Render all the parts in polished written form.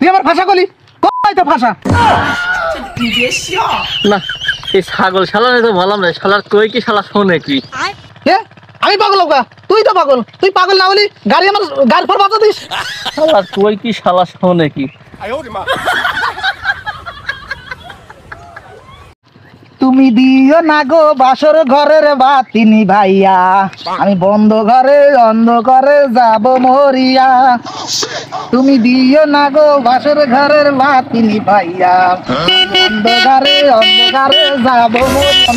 তুই আমার ভাষা কলি কই তো ভাষা না এই ছাগল শালা তো বললাম রে শালার কই কি শালা শোনে কি আমি পাগল হোক তুই তো পাগল তুই পাগল না হলি গাড়ি আমার গাড়ি পর বাঁচা দিস শালার কই কি শালা শোনে কি তুমি দিও না গো বাসর ঘরের বাতি নিভাইয়া আমি বন্ধ ঘরে অন্ধকারে যাব মরিয়া তুমি দিও না গো বাসর ঘরের বাতি নিভাইয়া অন্ধকারে যাব মরিয়া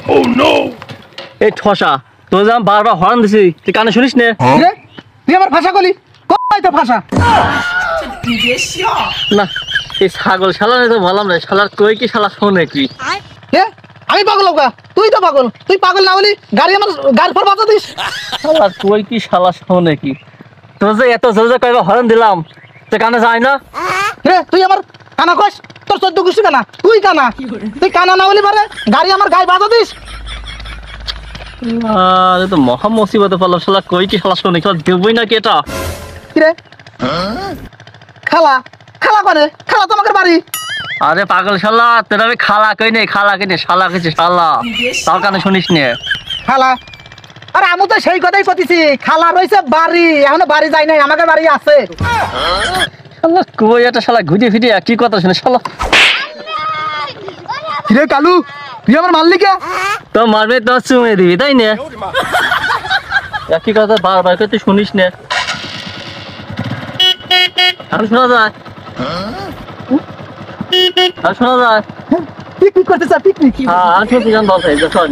ও নো এই ঠসা তোর যা বারবার হর্ন দিছি তুই কানে শুনিস না তুই আমার ভাষা কলি কই তো ভাষা না এই ছাগল শালা তো বললাম রে শালার কই কি শালা শোনে কি আমি পাগল হোক তুই তো পাগল তুই পাগল না হলি গাড়ি আমার গাড়ি পর বাঁচা দিস শালার কই কি শালা শোনে কি তোর যে এত জোরে জোরে কয়বার হর্ন দিলাম তুই কানে যায় না তুই আমার কানা কস তোর 14 গুষ্টি কানা তুই কানা তুই কানা না হলি পারে গাড়ি আমার গায়ে বাঁচা দিস আরে তো মহা মুসিবতে পড়লাম শালা কই কি শালা শোনে কি দেবই নাকি এটা কিরে খালা খালা করে খালা তো আমাদের বাড়ি আরে পাগল শালা তোর আমি খালা কই নেই শালা কইছি শালা তাও কানে শুনিস নে খালা আরে আমি তো সেই কথাই কইতেছি খালা রইছে বাড়ি এখনো বাড়ি যাই নাই আমাদের বাড়ি আছে শালা কই এটা শালা ঘুরে ফিরে কি কথা শুনে শালা কিরে কালু তুই আমার মারলি কে তো মারবে তো চুমে দিবি তাই না একই কথা বারবার করে তুই শুনিস না আর শোনা যায় আর শোনা যায় পিকনিক করতে চা পিকনিক হ্যাঁ আর শুনতে যান বলতে শোন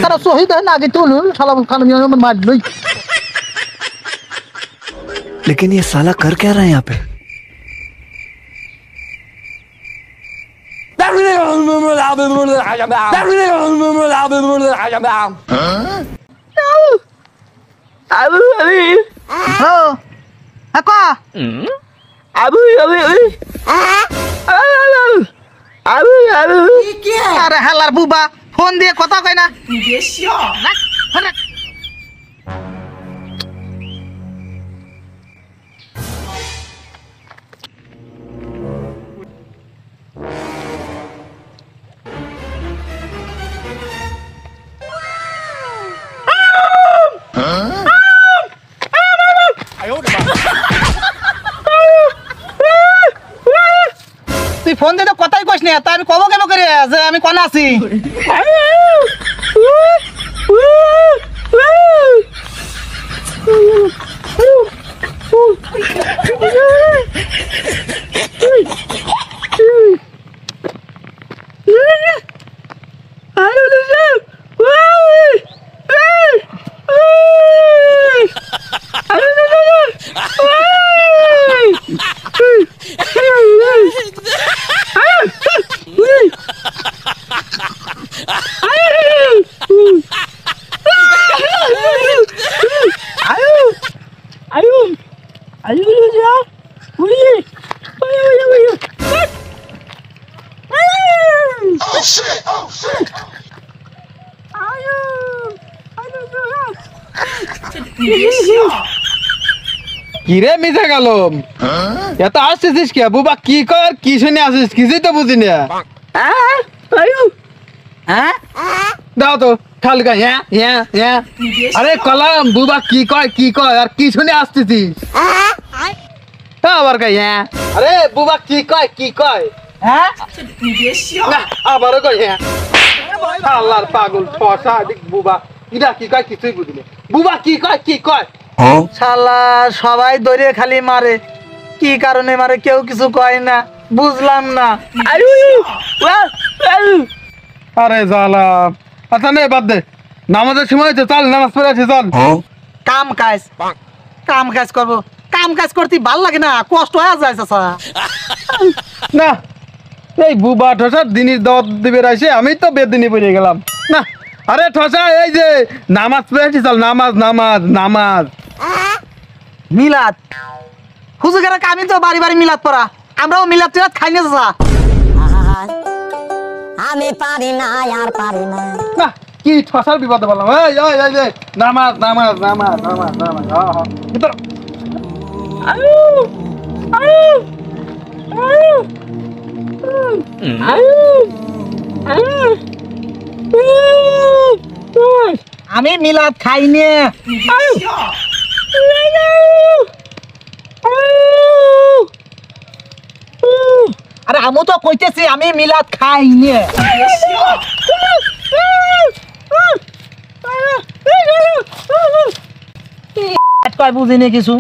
তারা শহীদ হয় না আগে তুল শালা খান মিয়া মার লই लेकिन ये साला कर क्या रहा है यहाँ पे আরে হালার বুবা ফোন দিয়ে কথা কয় না তুই ফোন দিয়ে তো কথাই কইস না তাই আমি কব কেন করে যে আমি কোন আছি কিরে মিশে গেল এত আসতেছিস কে বুবা কি কর কি শুনে আসিস কিছুই তো বুঝি না দাও তো খাল গা আরে কলম বুবা কি কয় আর কি শুনে আসতেছিস আবার গাই আরে বুবা কি কয় হ্যাঁ না আবারও কয় আল্লাহর পাগল ফসা দিক বুবা ইরা কি কয় কিছুই বুঝি না বুবা কি কয় শালা সবাই ধরে খালি মারে কি কারণে মারে কেউ কিছু কয় না বুঝলাম না আরে জালা আচ্ছা নে বাদ দে নামাজের সময় হয়েছে চল নামাজ পড়ে আছে চল কাম কাজ করবো কাম কাজ করতে ভাল লাগে না কষ্ট হয়ে যায় চাচা না এই বুবা ঠসা দিনের দর দিবে রাইছে আমি তো বেদিনী পড়ে গেলাম না আরে ঠসা এই যে নামাজ পড়ে আছি চল নামাজ মিলাদ হুজুরের আমি তো বাড়ি বাড়ি মিলাদ পড়া আমরাও মিলাদ টিলাদ খাই না চাচা আমি পারি না আর পারি না না কি ঠসার বিপদে বললাম এই এই এই এই নামাজ নামাজ নামাজ নামাজ নামাজ ভিতর আমি মিলাদ খাইনি। আরে আমি তো কইতেছি আমি মিলাদ খাইনি। কয় বুঝিনি কিছু।